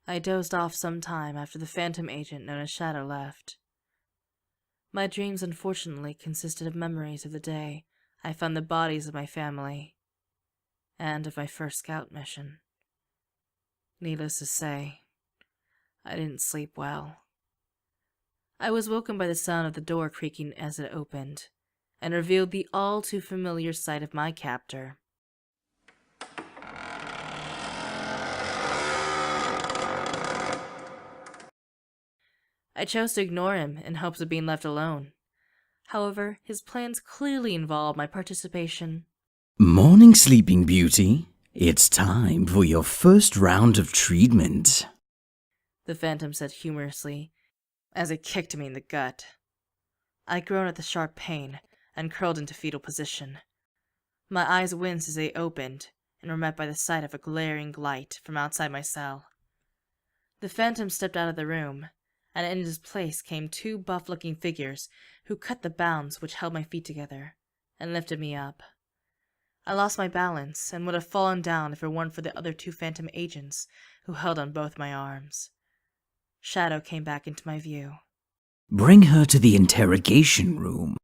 I dozed off some time after the phantom agent known as Shadow left. My dreams unfortunately consisted of memories of the day I found the bodies of my family, and of my first scout mission. Needless to say, I didn't sleep well. I was woken by the sound of the door creaking as it opened, and revealed the all too familiar sight of my captor. I chose to ignore him in hopes of being left alone. However, his plans clearly involved my participation. Morning, Sleeping Beauty. It's time for your first round of treatment. The phantom said humorously, as it kicked me in the gut. I groaned at the sharp pain and curled into fetal position. My eyes winced as they opened and were met by the sight of a glaring light from outside my cell. The phantom stepped out of the room, and in his place came two buff-looking figures who cut the bounds which held my feet together and lifted me up. I lost my balance and would have fallen down if it weren't for the other two phantom agents who held on both my arms. Shadow came back into my view. Bring her to the interrogation room,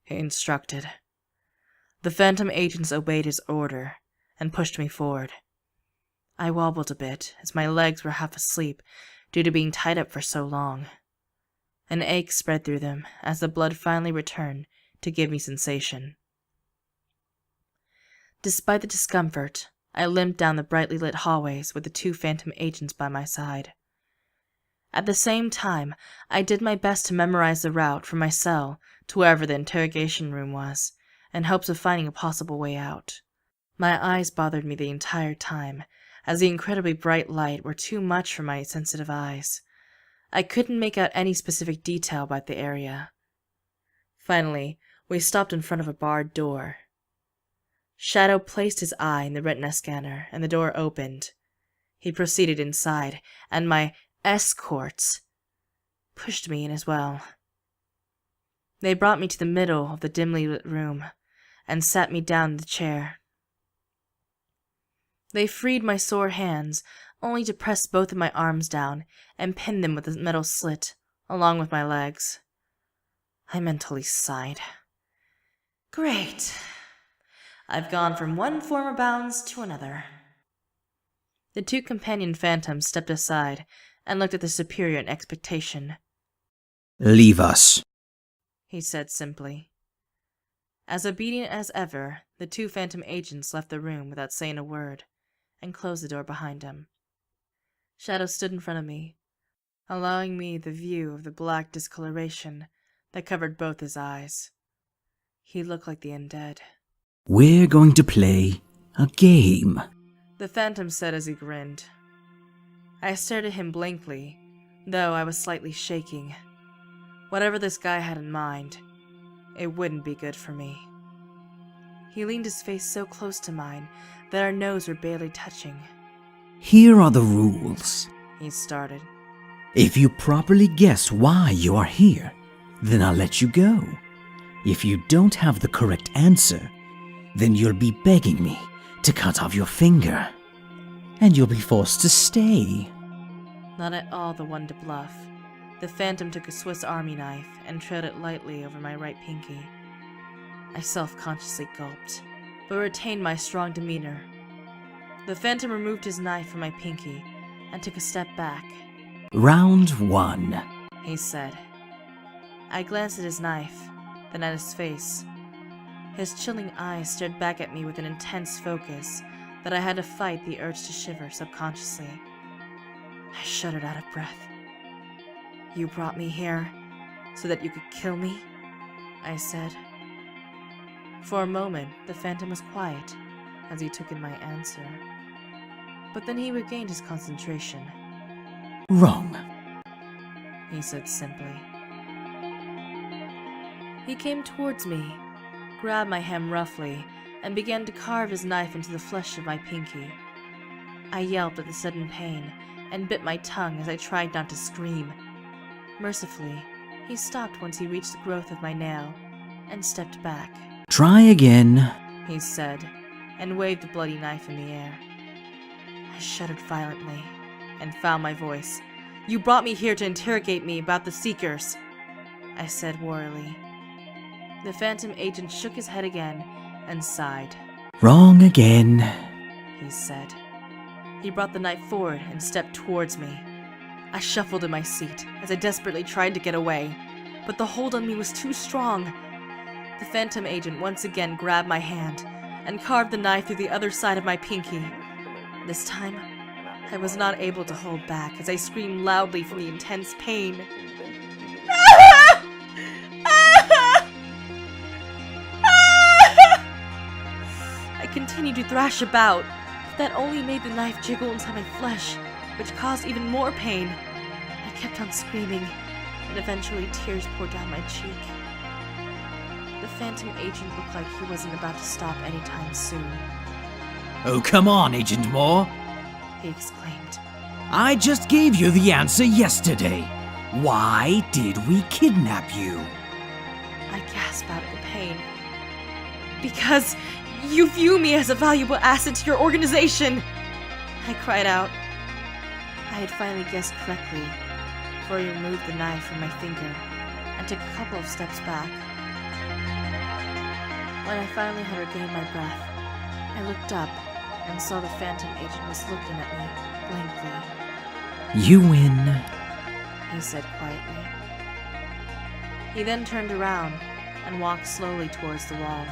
He instructed. The phantom agents obeyed his order and pushed me forward. I wobbled a bit as my legs were half asleep due to being tied up for so long. An ache spread through them as the blood finally returned to give me sensation. Despite the discomfort, I limped down the brightly lit hallways with the two phantom agents by my side. At the same time, I did my best to memorize the route from my cell to wherever the interrogation room was, in hopes of finding a possible way out. My eyes bothered me the entire time, as the incredibly bright light were too much for my sensitive eyes. I couldn't make out any specific detail about the area. Finally, we stopped in front of a barred door. Shadow placed his eye in the retina scanner, and the door opened. He proceeded inside, and my escorts pushed me in as well. They brought me to the middle of the dimly lit room, and sat me down in the chair. They freed my sore hands, only to press both of my arms down and pin them with a metal slit, along with my legs. I mentally sighed. Great. I've gone from one form of bounds to another. The two companion phantoms stepped aside and looked at the superior in expectation. Leave us, He said simply. As obedient as ever, the two phantom agents left the room without saying a word, and closed the door behind him. Shadow stood in front of me, allowing me the view of the black discoloration that covered both his eyes. He looked like the undead. We're going to play a game. The phantom said as he grinned. I stared at him blankly, though I was slightly shaking. Whatever this guy had in mind, it wouldn't be good for me. He leaned his face so close to mine that our noses were barely touching. Here are the rules. He started. If you properly guess why you are here, then I'll let you go. If you don't have the correct answer, then you'll be begging me to cut off your finger. And you'll be forced to stay. Not at all the one to bluff. The phantom took a Swiss Army knife and trailed it lightly over my right pinky. I self-consciously gulped, but retained my strong demeanor. The phantom removed his knife from my pinky and took a step back. Round 1. He said. I glanced at his knife, then at his face. His chilling eyes stared back at me with an intense focus that I had to fight the urge to shiver subconsciously. I shuddered out of breath. You brought me here so that you could kill me? I said. For a moment, the phantom was quiet as he took in my answer. But then he regained his concentration. Wrong. He said simply. He came towards me, grabbed my hem roughly, and began to carve his knife into the flesh of my pinky. I yelped at the sudden pain and bit my tongue as I tried not to scream. Mercifully, he stopped once he reached the growth of my nail and stepped back. Try again, He said, and waved the bloody knife in the air. I shuddered violently and found my voice. "You brought me here to interrogate me about the Seekers," I said warily. The Phantom Agent shook his head again and sighed. "Wrong again," he said. He brought the knife forward and stepped towards me. I shuffled in my seat as I desperately tried to get away, but the hold on me was too strong. The Phantom Agent once again grabbed my hand and carved the knife through the other side of my pinky. This time, I was not able to hold back as I screamed loudly from the intense pain. I continued to thrash about, but that only made the knife jiggle inside my flesh, which caused even more pain. I kept on screaming, and eventually tears poured down my cheek. The Phantom Agent looked like he wasn't about to stop anytime soon. "Oh, come on, Agent Moore. He exclaimed. I just gave you the answer yesterday. Why did we kidnap you?" I gasped out in pain. "Because you view me as a valuable asset to your organization!" I cried out. I had finally guessed correctly, for he removed the knife from my finger and took a couple of steps back. When I finally had regained my breath, I looked up and saw the Phantom Agent was looking at me blankly. "You win," he said quietly. He then turned around and walked slowly towards the wall.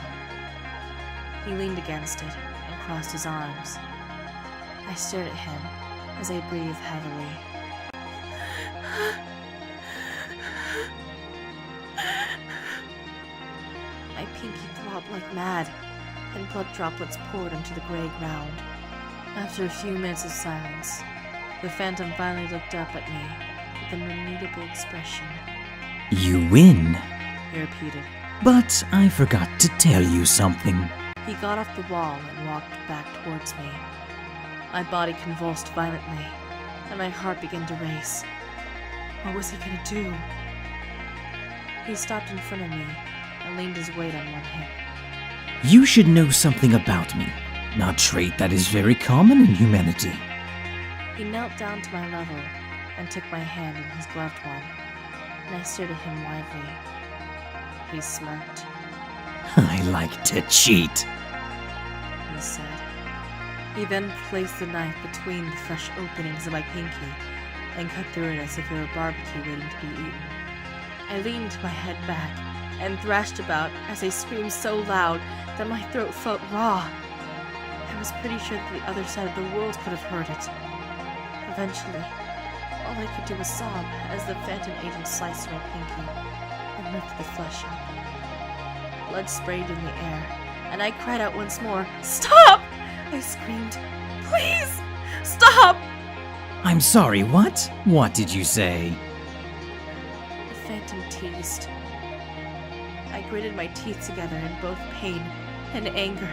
He leaned against it and crossed his arms. I stared at him as I breathed heavily. My pinky throbbed like mad, and blood droplets poured into the gray ground. After a few minutes of silence, the Phantom finally looked up at me with an unreadable expression. "You win. He repeated. But I forgot to tell you something." He got off the wall and walked back towards me. My body convulsed violently, and my heart began to race. What was he gonna do? He stopped in front of me and leaned his weight on one hip. "You should know something about me, a trait that is very common in humanity." He knelt down to my level and took my hand in his gloved one, and I stared at him widely. He smirked. "I like to cheat," he said. He then placed the knife between the fresh openings of my pinky and cut through it as if it were barbecue waiting to be eaten. I leaned my head back and thrashed about as I screamed so loud that my throat felt raw. I was pretty sure that the other side of the world could have heard it. Eventually, all I could do was sob as the Phantom Agent sliced my pinky and lifted the flesh up. Blood sprayed in the air, and I cried out once more. "Stop!" I screamed. "Please, stop!" "I'm sorry, what? What did you say?" The Phantom teased. I gritted my teeth together in both pain and anger.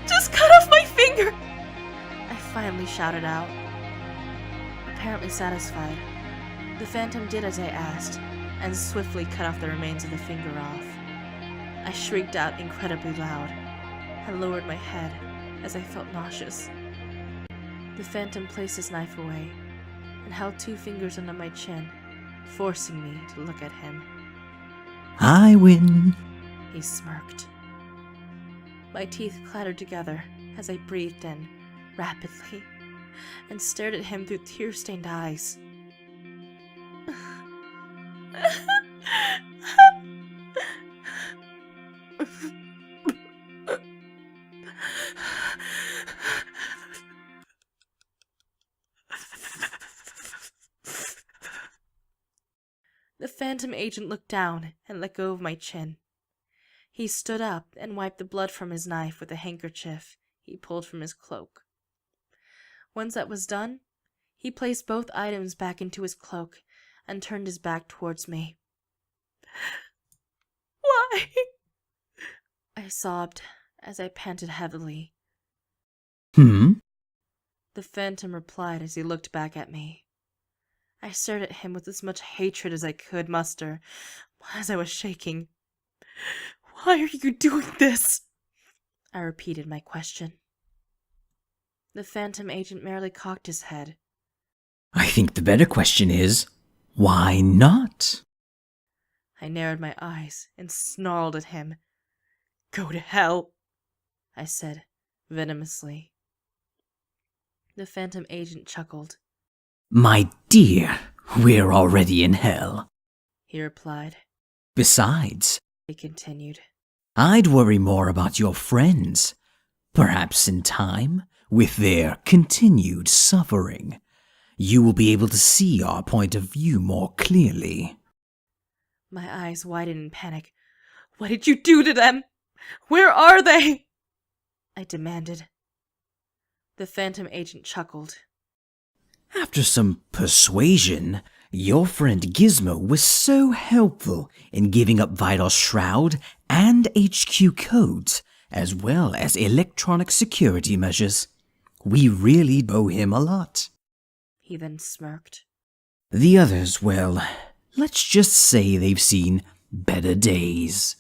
"Just cut off my finger!" I finally shouted out. Apparently satisfied, the Phantom did as I asked, and swiftly cut off the remains of the finger off. I shrieked out incredibly loud. I lowered my head as I felt nauseous. The Phantom placed his knife away and held 2 fingers under my chin, forcing me to look at him. "I win," He smirked. My teeth clattered together as I breathed in, rapidly, and stared at him through tear-stained eyes. The Phantom Agent looked down and let go of my chin. He stood up and wiped the blood from his knife with a handkerchief he pulled from his cloak. Once that was done, he placed both items back into his cloak and turned his back towards me. "Why?" I sobbed as I panted heavily. "Hmm?" The Phantom replied as he looked back at me. I stared at him with as much hatred as I could muster, as I was shaking. "Why are you doing this?" I repeated my question. The Phantom Agent merely cocked his head. I think the better question is, why not? I narrowed my eyes and snarled at him. Go to hell, I said venomously. The Phantom Agent chuckled. My dear, we're already in hell. He replied. Besides, He continued, I'd worry more about your friends. Perhaps in time, with their continued suffering, you will be able to see our point of view more clearly. My eyes widened in panic. What did you do to them? Where are they? I demanded. The Phantom Agent chuckled. After some persuasion, your friend Gizmo was so helpful in giving up Vidal's shroud and HQ codes, as well as electronic security measures. We really owe him a lot. He then smirked. The others, well, let's just say they've seen better days.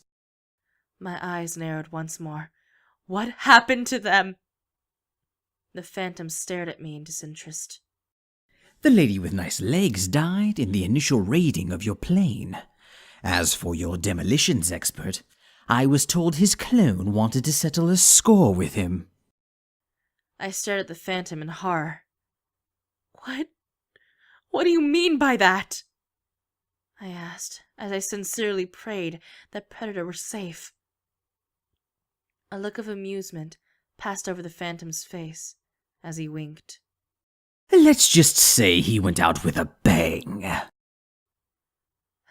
My eyes narrowed once more. What happened to them? The Phantom stared at me in disinterest. The lady with nice legs died in the initial raiding of your plane. As for your demolitions expert, I was told his clone wanted to settle a score with him. I stared at the Phantom in horror. What do you mean by that? I asked, as I sincerely prayed that Predator were safe. A look of amusement passed over the Phantom's face as he winked. Let's just say he went out with a bang.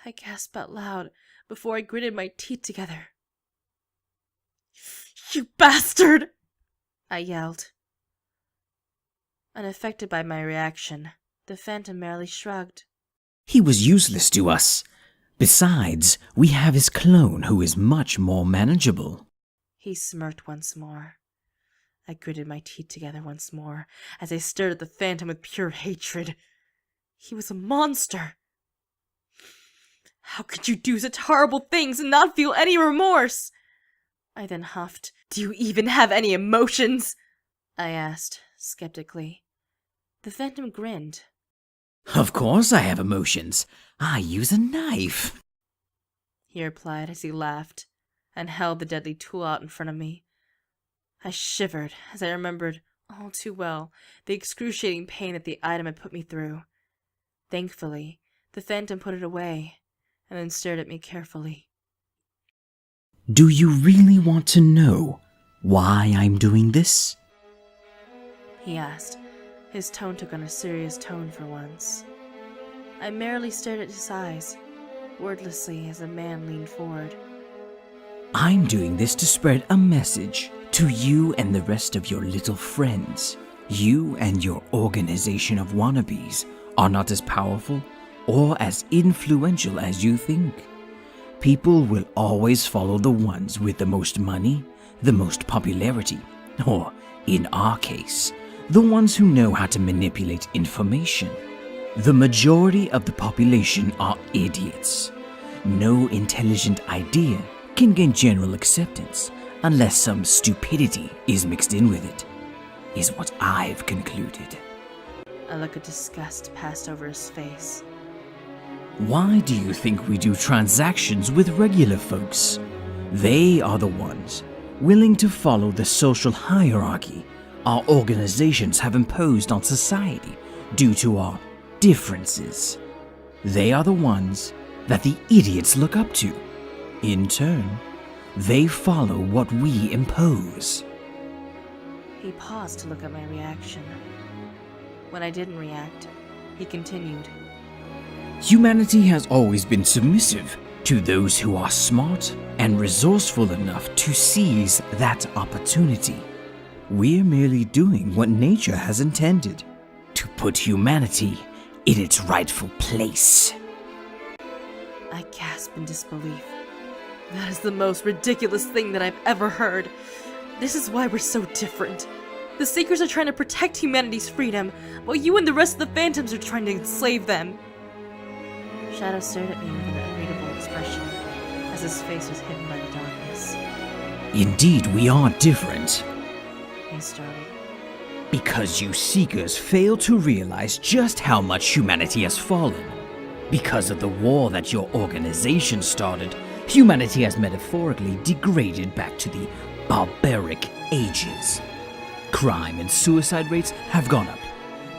I gasped out loud before I gritted my teeth together. You bastard! I yelled. Unaffected by my reaction, the Phantom merely shrugged. He was useless to us. Besides, we have his clone who is much more manageable. He smirked once more. I gritted my teeth together once more as I stared at the Phantom with pure hatred. He was a monster. How could you do such horrible things and not feel any remorse? I then huffed. Do you even have any emotions? I asked, skeptically. The Phantom grinned. Of course I have emotions. I use a knife. He replied as he laughed and held the deadly tool out in front of me. I shivered as I remembered all too well the excruciating pain that the item had put me through. Thankfully, the Phantom put it away and then stared at me carefully. Do you really want to know why I'm doing this? He asked. His tone took on a serious tone for once. I merely stared at his eyes, wordlessly as the man leaned forward. I'm doing this to spread a message to you and the rest of your little friends. You and your organization of wannabes are not as powerful or as influential as you think. People will always follow the ones with the most money, the most popularity, or, in our case, the ones who know how to manipulate information. The majority of the population are idiots. No intelligent idea can gain general acceptance unless some stupidity is mixed in with it, is what I've concluded. A look of disgust passed over his face. Why do you think we do transactions with regular folks? They are the ones willing to follow the social hierarchy our organizations have imposed on society due to our differences. They are the ones that the idiots look up to. In turn, they follow what we impose. He paused to look at my reaction. When I didn't react, he continued. Humanity has always been submissive to those who are smart and resourceful enough to seize that opportunity. We're merely doing what nature has intended, to put humanity in its rightful place. I gasped in disbelief. That is the most ridiculous thing that I've ever heard. This is why we're so different. The Seekers are trying to protect humanity's freedom, while you and the rest of the Phantoms are trying to enslave them. Shadow stared at me with an unreadable expression, as his face was hidden by the darkness. Indeed, we are different. He started. Because you Seekers fail to realize just how much humanity has fallen. Because of the war that your organization started, humanity has metaphorically degraded back to the barbaric ages. Crime and suicide rates have gone up.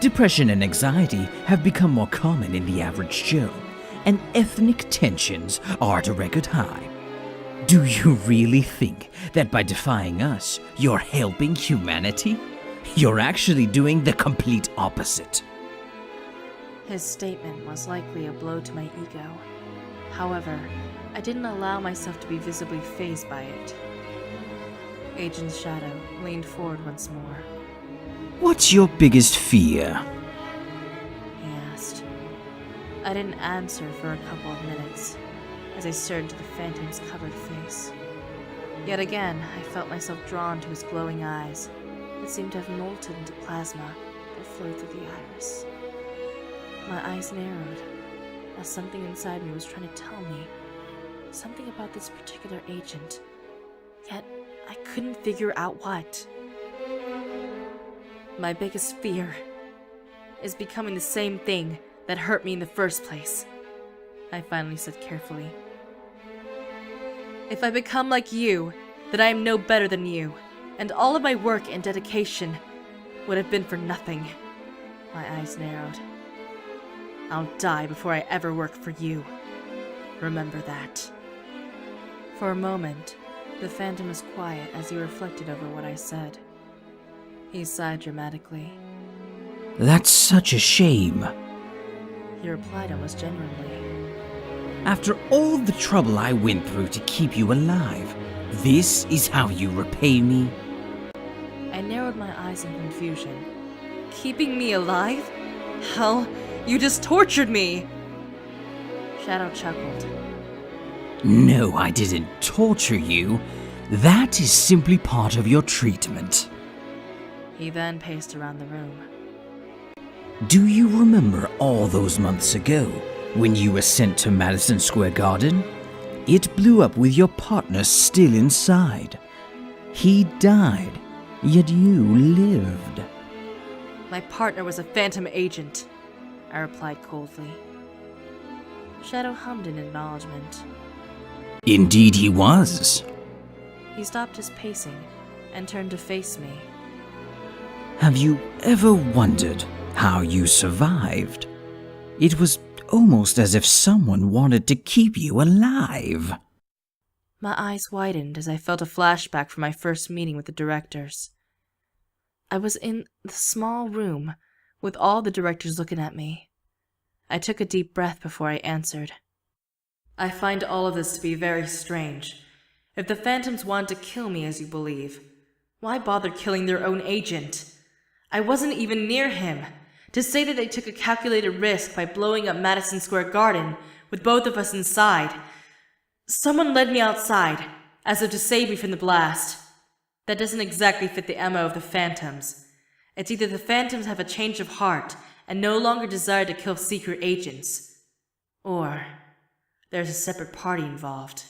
Depression and anxiety have become more common in the average Joe. And ethnic tensions are at a record high. Do you really think that by defying us, you're helping humanity? You're actually doing the complete opposite. His statement was likely a blow to my ego. However, I didn't allow myself to be visibly fazed by it. Agent Shadow leaned forward once more. What's your biggest fear? He asked. I didn't answer for a couple of minutes, as I stared into the Phantom's covered face. Yet again, I felt myself drawn to his glowing eyes that seemed to have molted into plasma that flowed through the iris. My eyes narrowed, as something inside me was trying to tell me something about this particular agent, yet I couldn't figure out what. My biggest fear is becoming the same thing that hurt me in the first place, I finally said carefully. If I become like you, then I am no better than you, and all of my work and dedication would have been for nothing. My eyes narrowed. I'll die before I ever work for you. Remember that. For a moment, the Phantom was quiet as he reflected over what I said. He sighed dramatically. That's such a shame. He replied almost genuinely. After all the trouble I went through to keep you alive, this is how you repay me? I narrowed my eyes in confusion. Keeping me alive? Hell, you just tortured me! Shadow chuckled. No, I didn't torture you. That is simply part of your treatment. He then paced around the room. Do you remember all those months ago when you were sent to Madison Square Garden? It blew up with your partner still inside. He died, yet you lived. My partner was a Phantom agent, I replied coldly. Shadow hummed in acknowledgement. Indeed he was. He stopped his pacing and turned to face me. Have you ever wondered how you survived? It was almost as if someone wanted to keep you alive. My eyes widened as I felt a flashback from my first meeting with the directors. I was in the small room with all the directors looking at me. I took a deep breath before I answered. I find all of this to be very strange. If the Phantoms wanted to kill me as you believe, why bother killing their own agent? I wasn't even near him. To say that they took a calculated risk by blowing up Madison Square Garden with both of us inside. Someone led me outside, as if to save me from the blast. That doesn't exactly fit the MO of the Phantoms. It's either the Phantoms have a change of heart and no longer desire to kill secret agents, or there's a separate party involved.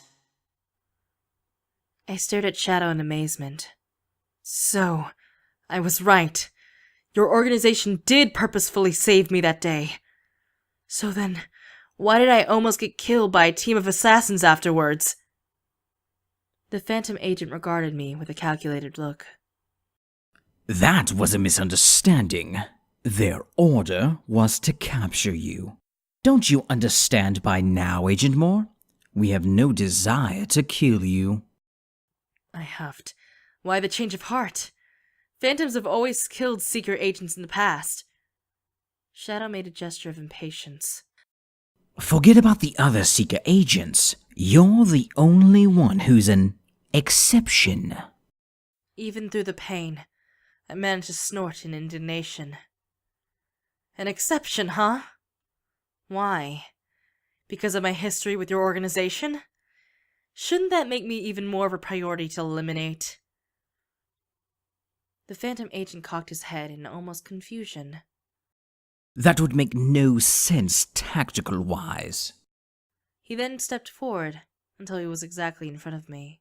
I stared at Shadow in amazement. So, I was right. Your organization did purposefully save me that day. So then, why did I almost get killed by a team of assassins afterwards? The Phantom agent regarded me with a calculated look. That was a misunderstanding. Their order was to capture you. Don't you understand by now, Agent Moore? We have no desire to kill you. I huffed. Why the change of heart? Phantoms have always killed secret agents in the past. Shadow made a gesture of impatience. Forget about the other Seeker agents. You're the only one who's an exception. Even through the pain, I managed to snort in indignation. An exception, huh? Why? Because of my history with your organization? Shouldn't that make me even more of a priority to eliminate? The Phantom agent cocked his head in almost confusion. That would make no sense tactical-wise. He then stepped forward until he was exactly in front of me.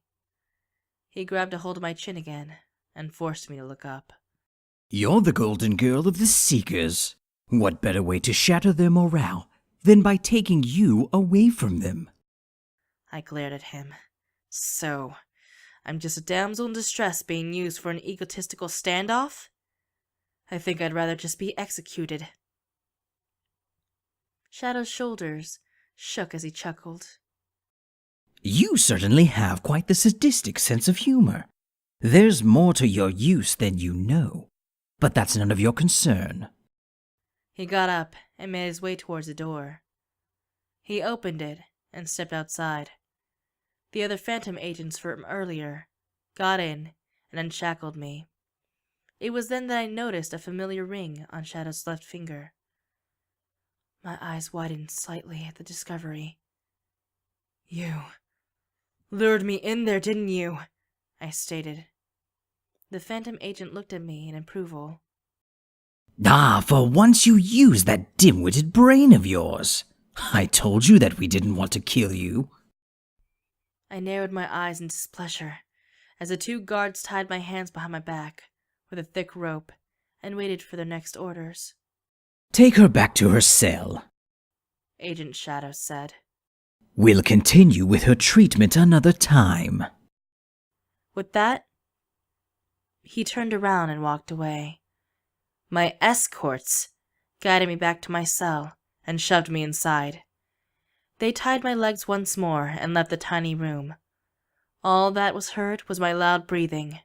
He grabbed a hold of my chin again and forced me to look up. You're the golden girl of the Seekers. What better way to shatter their morale than by taking you away from them? I glared at him. So, I'm just a damsel in distress being used for an egotistical standoff? I think I'd rather just be executed. Shadow's shoulders shook as he chuckled. You certainly have quite the sadistic sense of humor. There's more to your use than you know, but that's none of your concern. He got up and made his way towards the door. He opened it and stepped outside. The other phantom agents from earlier got in and unshackled me. It was then that I noticed a familiar ring on Shadow's left finger. My eyes widened slightly at the discovery. You lured me in there, didn't you? I stated. The phantom agent looked at me in approval. Ah, for once you used that dim-witted brain of yours. I told you that we didn't want to kill you. I narrowed my eyes in displeasure as the two guards tied my hands behind my back with a thick rope and waited for their next orders. Take her back to her cell. Agent Shadow said. We'll continue with her treatment another time. With that, he turned around and walked away. My escorts guided me back to my cell and shoved me inside. They tied my legs once more and left the tiny room. All that was heard was my loud breathing.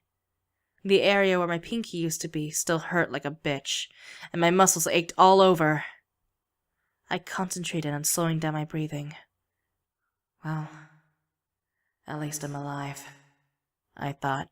The area where my pinky used to be still hurt like a bitch, and my muscles ached all over. I concentrated on slowing down my breathing. Well, at least I'm alive, I thought.